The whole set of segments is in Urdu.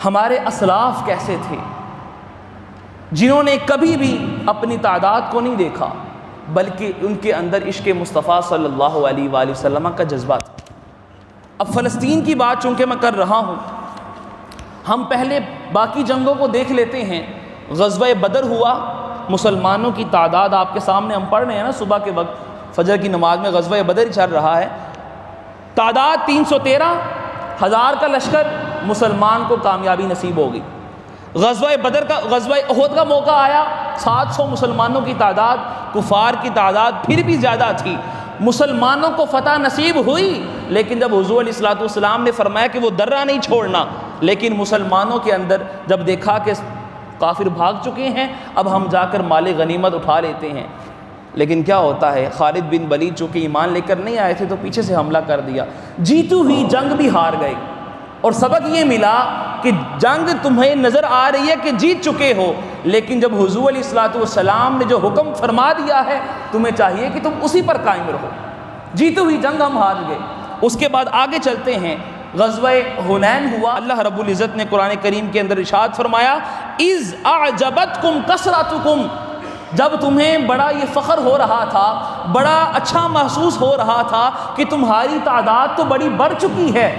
ہمارے اسلاف کیسے تھے جنہوں نے کبھی بھی اپنی تعداد کو نہیں دیکھا، بلکہ ان کے اندر عشق مصطفیٰ صلی اللہ علیہ وآلہ وسلم کا جذبہ تھا۔ اب فلسطین کی بات چونکہ میں کر رہا ہوں، ہم پہلے باقی جنگوں کو دیکھ لیتے ہیں۔ غزوہ بدر ہوا، مسلمانوں کی تعداد آپ کے سامنے ہم پڑھ رہے ہیں نا، صبح کے وقت فجر کی نماز میں غزوہ بدر ہی چل رہا ہے۔ تعداد 313,000 کا لشکر مسلمان کو کامیابی نصیب ہو گئی۔ غزوہ احد کا موقع آیا، 700 مسلمانوں کی تعداد، کفار کی تعداد پھر بھی زیادہ تھی، مسلمانوں کو فتح نصیب ہوئی۔ لیکن جب حضور علیہ الصلوۃ والسلام نے فرمایا کہ وہ درہ نہیں چھوڑنا، لیکن مسلمانوں کے اندر جب دیکھا کہ کافر بھاگ چکے ہیں، اب ہم جا کر مال غنیمت اٹھا لیتے ہیں، لیکن کیا ہوتا ہے، خالد بن ولید چونکہ ایمان لے کر نہیں آئے تھے تو پیچھے سے حملہ کر دیا، جیتو ہوئی جنگ بھی ہار گئے۔ اور سبق یہ ملا کہ جنگ تمہیں نظر آ رہی ہے کہ جیت چکے ہو، لیکن جب حضور علیہ الصلوۃ والسلام نے جو حکم فرما دیا ہے تمہیں چاہیے کہ تم اسی پر قائم رہو۔ جیتی ہوئی جنگ ہم ہار گئے۔ اس کے بعد آگے چلتے ہیں، غزوہ حنین ہوا۔ اللہ رب العزت نے قرآن کریم کے اندر ارشاد فرمایا، اذ اعجبتکم کثرتکم، جب تمہیں بڑا یہ فخر ہو رہا تھا، بڑا اچھا محسوس ہو رہا تھا کہ تمہاری تعداد تو بڑی بڑھ چکی ہے،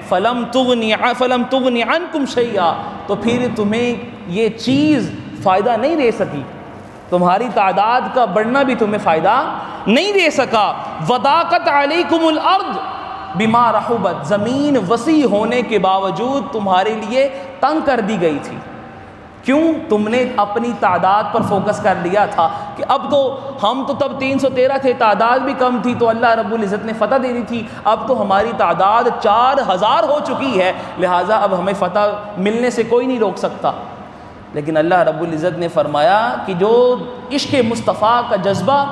فلم تغنی عنکم شیئا، تو پھر تمہیں یہ چیز فائدہ نہیں دے سکی، تمہاری تعداد کا بڑھنا بھی تمہیں فائدہ نہیں دے سکا۔ وضاقت علیکم الارض بما رحبت، زمین وسیع ہونے کے باوجود تمہارے لیے تنگ کر دی گئی تھی۔ کیوں؟ تم نے اپنی تعداد پر فوکس کر لیا تھا کہ اب تو ہم تو تب 313 تھے، تعداد بھی کم تھی تو اللہ رب العزت نے فتح دے دی تھی، اب تو ہماری تعداد 4000 ہو چکی ہے، لہٰذا اب ہمیں فتح ملنے سے کوئی نہیں روک سکتا۔ لیکن اللہ رب العزت نے فرمایا کہ جو عشق مصطفیٰ کا جذبہ،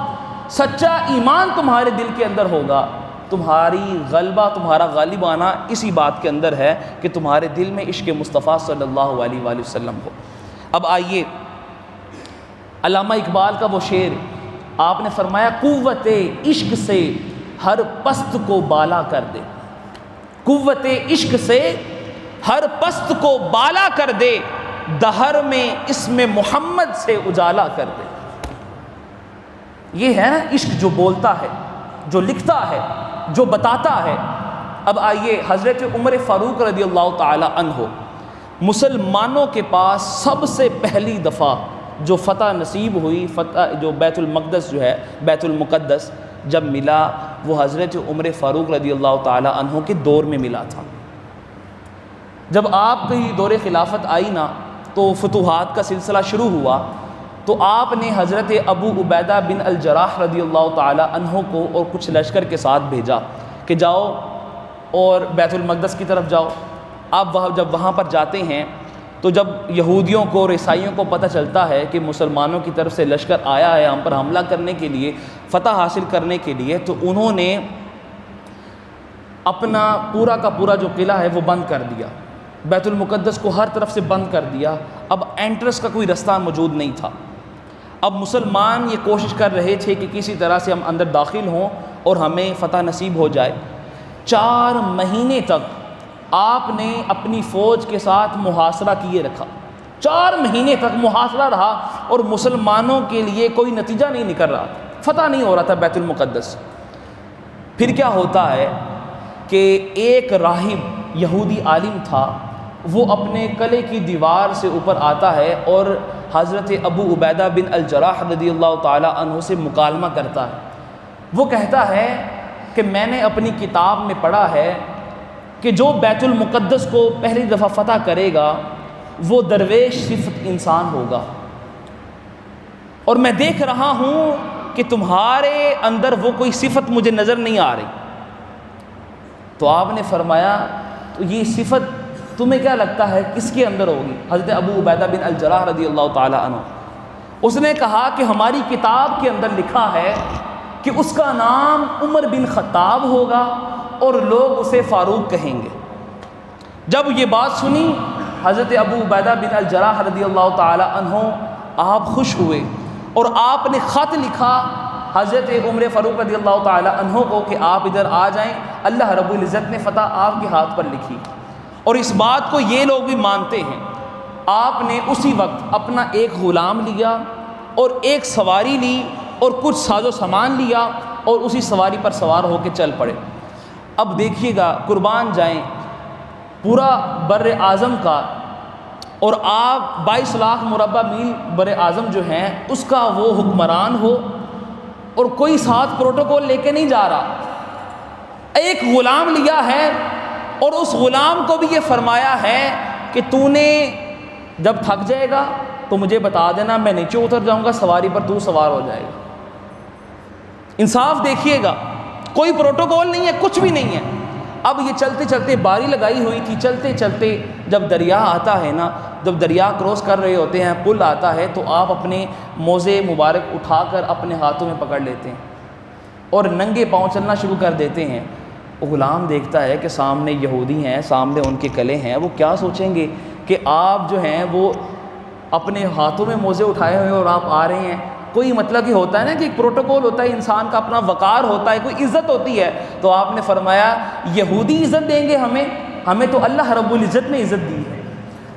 سچا ایمان تمہارے دل کے اندر ہوگا، تمہاری غلبہ، تمہارا غالب آنا اسی بات کے اندر ہے کہ تمہارے دل میں عشق مصطفیٰ صلی اللہ علیہ وآلہ وسلم ہو۔ اب آئیے علامہ اقبال کا وہ شعر، آپ نے فرمایا قوت عشق سے ہر پست کو بالا کر دے، قوت عشق سے ہر پست کو بالا کر دے، دہر میں اسم محمد سے اجالا کر دے۔ یہ ہے نا عشق، جو بولتا ہے، جو لکھتا ہے، جو بتاتا ہے۔ اب آئیے حضرت عمر فاروق رضی اللہ تعالی عنہ، مسلمانوں کے پاس سب سے پہلی دفعہ جو فتح نصیب ہوئی، فتح جو بیت المقدس جو ہے، بیت المقدس جب ملا، وہ حضرت عمر فاروق رضی اللہ تعالی عنہ کے دور میں ملا تھا۔ جب آپ کی دور خلافت آئی نا تو فتوحات کا سلسلہ شروع ہوا، تو آپ نے حضرت ابو عبیدہ بن الجراح رضی اللہ تعالی عنہ کو اور کچھ لشکر کے ساتھ بھیجا کہ جاؤ اور بیت المقدس کی طرف جاؤ۔ آپ جب وہاں پر جاتے ہیں تو جب یہودیوں کو اور عیسائیوں کو پتہ چلتا ہے کہ مسلمانوں کی طرف سے لشکر آیا ہے ہم پر حملہ کرنے کے لیے، فتح حاصل کرنے کے لیے، تو انہوں نے اپنا پورا کا پورا جو قلعہ ہے وہ بند کر دیا، بیت المقدس کو ہر طرف سے بند کر دیا۔ اب انٹرس کا کوئی رستہ موجود نہیں تھا۔ اب مسلمان یہ کوشش کر رہے تھے کہ کسی طرح سے ہم اندر داخل ہوں اور ہمیں فتح نصیب ہو جائے۔ 4 مہینے تک آپ نے اپنی فوج کے ساتھ محاصرہ کیے رکھا، 4 مہینے تک محاصرہ رہا اور مسلمانوں کے لیے کوئی نتیجہ نہیں نکل رہا تھا، فتح نہیں ہو رہا تھا بیت المقدس۔ پھر کیا ہوتا ہے کہ ایک راہب یہودی عالم تھا، وہ اپنے قلعے کی دیوار سے اوپر آتا ہے اور حضرت ابو عبیدہ بن الجراح رضی اللہ تعالی عنہ سے مکالمہ کرتا ہے۔ وہ کہتا ہے کہ میں نے اپنی کتاب میں پڑھا ہے کہ جو بیت المقدس کو پہلی دفعہ فتح کرے گا وہ درویش صفت انسان ہوگا، اور میں دیکھ رہا ہوں کہ تمہارے اندر وہ کوئی صفت مجھے نظر نہیں آ رہی۔ تو آپ نے فرمایا تو یہ صفت تمہیں کیا لگتا ہے کس کے اندر ہوگی؟ حضرت ابو عبیدہ بن الجراح رضی اللہ تعالی عنہ، اس نے کہا کہ ہماری کتاب کے اندر لکھا ہے کہ اس کا نام عمر بن خطاب ہوگا اور لوگ اسے فاروق کہیں گے۔ جب یہ بات سنی حضرت ابو عبیدہ بن الجراح رضی اللہ تعالی عنہ، آپ خوش ہوئے اور آپ نے خط لکھا حضرت عمر فاروق رضی اللہ تعالی عنہ کو کہ آپ ادھر آ جائیں، اللہ رب العزت نے فتح آپ کے ہاتھ پر لکھی۔ اور اس بات کو یہ لوگ بھی مانتے ہیں۔ آپ نے اسی وقت اپنا ایک غلام لیا اور ایک سواری لی اور کچھ ساز و سامان لیا اور اسی سواری پر سوار ہو کے چل پڑے۔ اب دیکھیے گا، قربان جائیں، پورا بر اعظم کا، اور آپ 22 لاکھ مربع میل بر اعظم جو ہیں اس کا وہ حکمران ہو، اور کوئی ساتھ پروٹوکول لے کے نہیں جا رہا، ایک غلام لیا ہے، اور اس غلام کو بھی یہ فرمایا ہے کہ تو نے جب تھک جائے گا تو مجھے بتا دینا، میں نیچے اتر جاؤں گا، سواری پر تو سوار ہو جائے گا۔ انصاف دیکھیے گا، کوئی پروٹوکول نہیں ہے، کچھ بھی نہیں ہے۔ اب یہ چلتے چلتے، باری لگائی ہوئی تھی، چلتے چلتے جب دریا آتا ہے نا، جب دریا کراس کر رہے ہوتے ہیں، پل آتا ہے، تو آپ اپنے موزے مبارک اٹھا کر اپنے ہاتھوں میں پکڑ لیتے ہیں اور ننگے پاؤں چلنا شروع کر دیتے ہیں۔ وہ غلام دیکھتا ہے کہ سامنے یہودی ہیں، سامنے ان کے کلے ہیں، وہ کیا سوچیں گے کہ آپ جو ہیں وہ اپنے ہاتھوں میں موزے اٹھائے ہوئے اور آپ آ رہے ہیں۔ کوئی مطلب یہ ہوتا ہے نا کہ ایک پروٹوکول ہوتا ہے، انسان کا اپنا وقار ہوتا ہے، کوئی عزت ہوتی ہے۔ تو آپ نے فرمایا یہودی عزت دیں گے ہمیں تو اللہ رب العزت نے عزت دی ہے،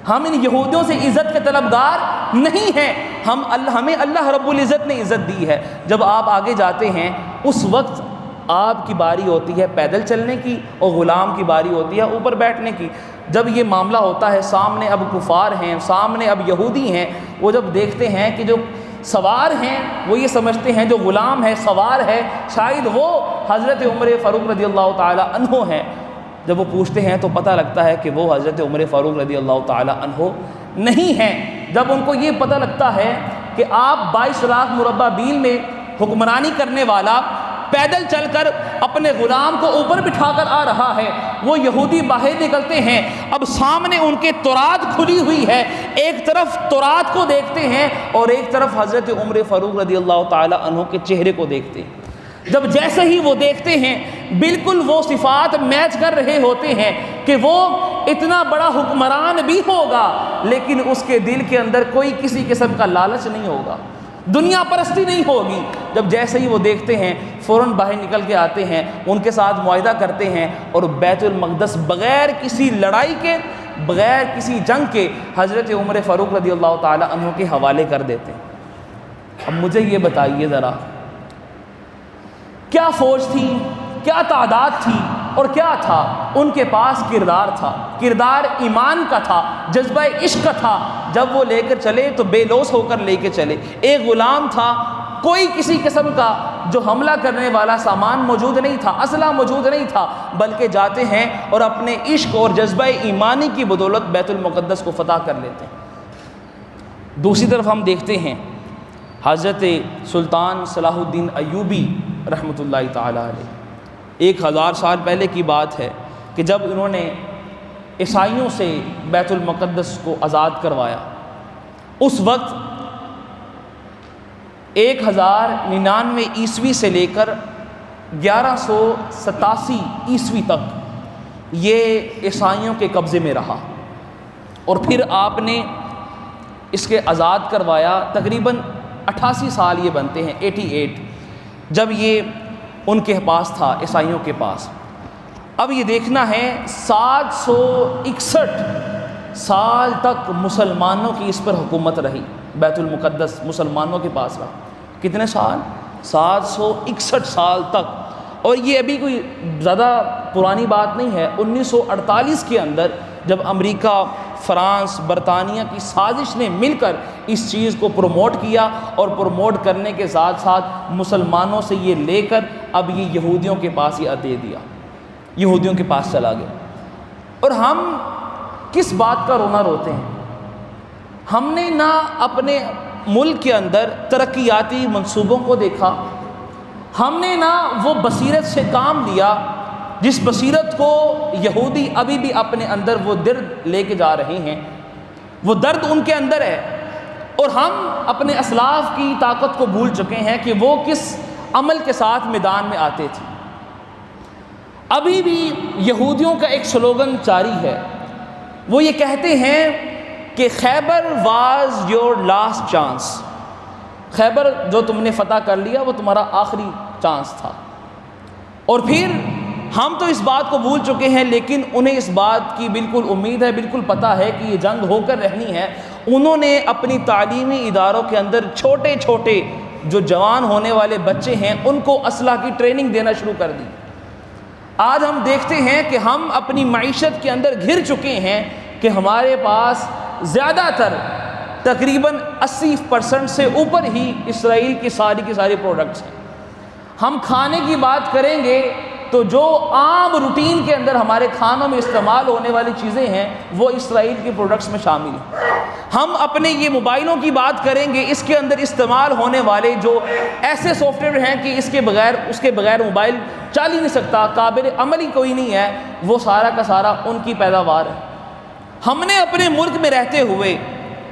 ہم ان یہودیوں سے عزت کے طلبگار نہیں ہیں، ہمیں اللہ رب العزت نے عزت دی ہے۔ جب آپ آگے جاتے ہیں اس وقت آپ کی باری ہوتی ہے پیدل چلنے کی اور غلام کی باری ہوتی ہے اوپر بیٹھنے کی۔ جب یہ معاملہ ہوتا ہے، سامنے اب کفار ہیں، سامنے اب یہودی ہیں، وہ جب دیکھتے ہیں کہ جو سوار ہیں وہ یہ سمجھتے ہیں جو غلام ہے سوار ہے شاید وہ حضرت عمر فاروق رضی اللہ تعالی عنہ ہیں۔ جب وہ پوچھتے ہیں تو پتہ لگتا ہے کہ وہ حضرت عمر فاروق رضی اللہ تعالی عنہ نہیں ہیں۔ جب ان کو یہ پتہ لگتا ہے کہ آپ 22 لاکھ مربع میل میں حکمرانی کرنے والا پیدل چل کر اپنے غلام کو اوپر بٹھا کر آ رہا ہے، وہ یہودی باہر نکلتے ہیں۔ اب سامنے ان کے تورات کھلی ہوئی ہے، ایک طرف تورات کو دیکھتے ہیں اور ایک طرف حضرت عمر فاروق رضی اللہ تعالی عنہ کے چہرے کو دیکھتے ہیں۔ جب جیسے ہی وہ دیکھتے ہیں بالکل وہ صفات میچ کر رہے ہوتے ہیں کہ وہ اتنا بڑا حکمران بھی ہوگا لیکن اس کے دل کے اندر کوئی کسی قسم کا لالچ نہیں ہوگا، دنیا پرستی نہیں ہوگی۔ جب جیسے ہی وہ دیکھتے ہیں فوراً باہر نکل کے آتے ہیں، ان کے ساتھ معاہدہ کرتے ہیں اور بیت المقدس بغیر کسی لڑائی کے، بغیر کسی جنگ کے حضرت عمر فاروق رضی اللہ تعالی عنہ کے حوالے کر دیتے ہیں۔ اب مجھے یہ بتائیے ذرا، کیا فوج تھی، کیا تعداد تھی اور کیا تھا؟ ان کے پاس کردار تھا، کردار ایمان کا تھا، جذبہ عشق کا تھا۔ جب وہ لے کر چلے تو بے لوث ہو کر لے کے چلے۔ ایک غلام تھا، کوئی کسی قسم کا جو حملہ کرنے والا سامان موجود نہیں تھا، اسلحہ موجود نہیں تھا، بلکہ جاتے ہیں اور اپنے عشق اور جذبہ ایمانی کی بدولت بیت المقدس کو فتح کر لیتے ہیں۔ دوسری طرف ہم دیکھتے ہیں حضرت سلطان صلاح الدین ایوبی رحمۃ اللہ تعالی علیہ، 1000 سال پہلے کی بات ہے کہ جب انہوں نے عیسائیوں سے بیت المقدس کو آزاد کروایا، اس وقت 1099 عیسوی سے لے کر 1187 عیسوی تک یہ عیسائیوں کے قبضے میں رہا، اور پھر آپ نے اس کے آزاد کروایا۔ تقریباً 88 سال یہ بنتے ہیں، 88، جب یہ ان کے پاس تھا، عیسائیوں کے پاس۔ اب یہ دیکھنا ہے 761 سال تک مسلمانوں کی اس پر حکومت رہی، بیت المقدس مسلمانوں کے پاس رہا۔ کتنے سال؟ 761 سال تک۔ اور یہ ابھی کوئی زیادہ پرانی بات نہیں ہے، 1948 کے اندر جب امریکہ، فرانس، برطانیہ کی سازش نے مل کر اس چیز کو پروموٹ کیا، اور پروموٹ کرنے کے ساتھ ساتھ مسلمانوں سے یہ لے کر اب یہ یہودیوں کے پاس یہ دے دیا، یہودیوں کے پاس چلا گیا۔ اور ہم کس بات کا رونا روتے ہیں؟ ہم نے نہ اپنے ملک کے اندر ترقیاتی منصوبوں کو دیکھا، ہم نے نہ وہ بصیرت سے کام لیا جس بصیرت کو یہودی ابھی بھی اپنے اندر وہ درد لے کے جا رہے ہیں، وہ درد ان کے اندر ہے، اور ہم اپنے اسلاف کی طاقت کو بھول چکے ہیں کہ وہ کس عمل کے ساتھ میدان میں آتے تھے۔ ابھی بھی یہودیوں کا ایک سلوگن جاری ہے، وہ یہ کہتے ہیں کہ خیبر واز یور لاسٹ چانس، خیبر جو تم نے فتح کر لیا وہ تمہارا آخری چانس تھا۔ اور پھر ہم تو اس بات کو بھول چکے ہیں، لیکن انہیں اس بات کی بالکل امید ہے، بالکل پتہ ہے کہ یہ جنگ ہو کر رہنی ہے۔ انہوں نے اپنی تعلیمی اداروں کے اندر چھوٹے چھوٹے جو جوان ہونے والے بچے ہیں ان کو اسلحہ کی ٹریننگ دینا شروع کر دی۔ آج ہم دیکھتے ہیں کہ ہم اپنی معیشت کے اندر گھر چکے ہیں کہ ہمارے پاس زیادہ تر تقریباً 80% سے اوپر ہی اسرائیل کی ساری پروڈکٹس ہیں۔ ہم کھانے کی بات کریں گے تو جو عام روٹین کے اندر ہمارے کھانوں میں استعمال ہونے والی چیزیں ہیں وہ اسرائیل کی پروڈکٹس میں شامل ہیں۔ ہم اپنے یہ موبائلوں کی بات کریں گے، اس کے اندر استعمال ہونے والے جو ایسے سافٹ ویئر ہیں کہ اس کے بغیر موبائل چل ہی نہیں سکتا، قابل عمل ہی کوئی نہیں ہے، وہ سارا کا سارا ان کی پیداوار ہے۔ ہم نے اپنے ملک میں رہتے ہوئے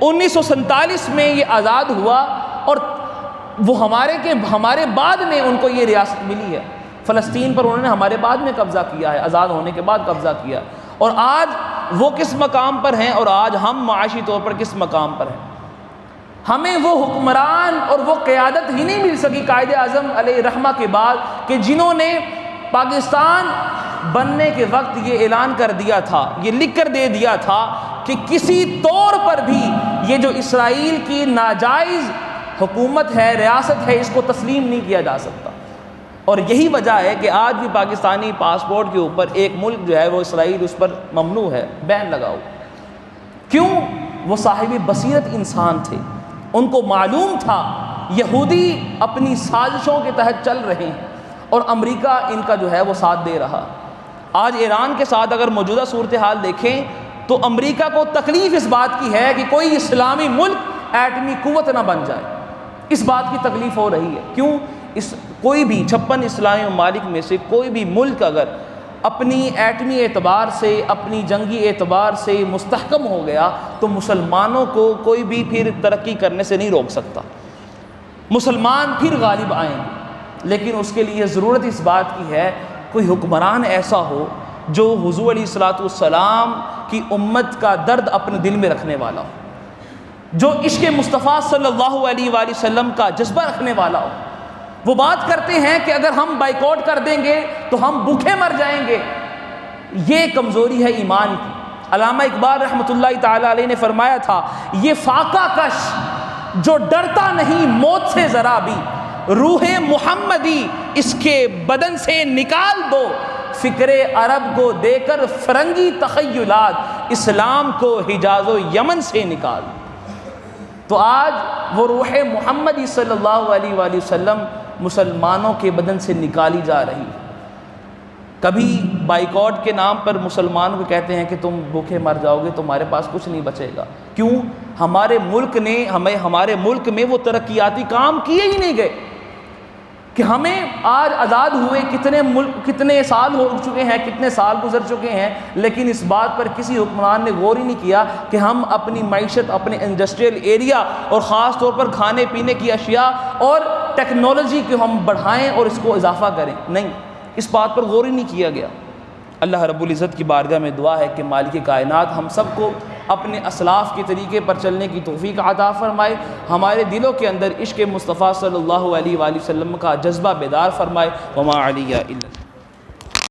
1947 میں یہ آزاد ہوا اور وہ ہمارے بعد میں ان کو یہ ریاست ملی ہے۔ فلسطین پر انہوں نے ہمارے بعد میں قبضہ کیا ہے، آزاد ہونے کے بعد قبضہ کیا، اور آج وہ کس مقام پر ہیں اور آج ہم معاشی طور پر کس مقام پر ہیں۔ ہمیں وہ حکمران اور وہ قیادت ہی نہیں مل سکی قائد اعظم علیہ رحمہ کے بعد کہ جنہوں نے پاکستان بننے کے وقت یہ اعلان کر دیا تھا، یہ لکھ کر دے دیا تھا کہ کسی طور پر بھی یہ جو اسرائیل کی ناجائز حکومت ہے، ریاست ہے، اس کو تسلیم نہیں کیا جا سکتا۔ اور یہی وجہ ہے کہ آج بھی پاکستانی پاسپورٹ کے اوپر ایک ملک جو ہے وہ اسرائیل اس پر ممنوع ہے، بین لگا ہوا۔ کیوں؟ وہ صاحب بصیرت انسان تھے، ان کو معلوم تھا یہودی اپنی سازشوں کے تحت چل رہے ہیں اور امریکہ ان کا جو ہے وہ ساتھ دے رہا۔ آج ایران کے ساتھ اگر موجودہ صورتحال دیکھیں تو امریکہ کو تکلیف اس بات کی ہے کہ کوئی اسلامی ملک ایٹمی قوت نہ بن جائے، اس بات کی تکلیف ہو رہی ہے۔ کیوں؟ کوئی بھی 56 اسلامی ممالک میں سے کوئی بھی ملک اگر اپنی ایٹمی اعتبار سے، اپنی جنگی اعتبار سے مستحکم ہو گیا تو مسلمانوں کو کوئی بھی پھر ترقی کرنے سے نہیں روک سکتا، مسلمان پھر غالب آئیں گے۔ لیکن اس کے لیے ضرورت اس بات کی ہے کوئی حکمران ایسا ہو جو حضور علیہ الصلوۃ والسلام کی امت کا درد اپنے دل میں رکھنے والا ہو، جو عشق مصطفیٰ صلی اللہ علیہ وآلہ وسلم کا جذبہ رکھنے والا ہو۔ وہ بات کرتے ہیں کہ اگر ہم بائیکاٹ کر دیں گے تو ہم بھوکے مر جائیں گے، یہ کمزوری ہے ایمان کی۔ علامہ اقبال رحمۃ اللہ تعالی علیہ نے فرمایا تھا، یہ فاقہ کش جو ڈرتا نہیں موت سے ذرا بھی، روح محمدی اس کے بدن سے نکال دو، فکر عرب کو دے کر فرنگی تخیلات، اسلام کو حجاز و یمن سے نکال۔ تو آج وہ روح محمدی صلی اللہ علیہ وآلہ وسلم مسلمانوں کے بدن سے نکالی جا رہی ہے۔ کبھی بائیکاٹ کے نام پر مسلمانوں کو کہتے ہیں کہ تم بھوکے مر جاؤ گے، تمہارے پاس کچھ نہیں بچے گا۔ کیوں؟ ہمارے ملک میں وہ ترقیاتی کام کیے ہی نہیں گئے کہ ہمیں آج آزاد ہوئے کتنے سال ہو چکے ہیں، کتنے سال گزر چکے ہیں، لیکن اس بات پر کسی حکمران نے غور ہی نہیں کیا کہ ہم اپنی معیشت، اپنے انڈسٹریل ایریا اور خاص طور پر کھانے پینے کی اشیاء اور ٹیکنالوجی کو ہم بڑھائیں اور اس کو اضافہ کریں۔ نہیں، اس بات پر غور ہی نہیں کیا گیا۔ اللہ رب العزت کی بارگاہ میں دعا ہے کہ مالک کائنات ہم سب کو اپنے اسلاف کے طریقے پر چلنے کی توفیق عطا فرمائے، ہمارے دلوں کے اندر عشق مصطفیٰ صلی اللہ علیہ وآلہ وسلم کا جذبہ بیدار فرمائے۔ وما علیہ الا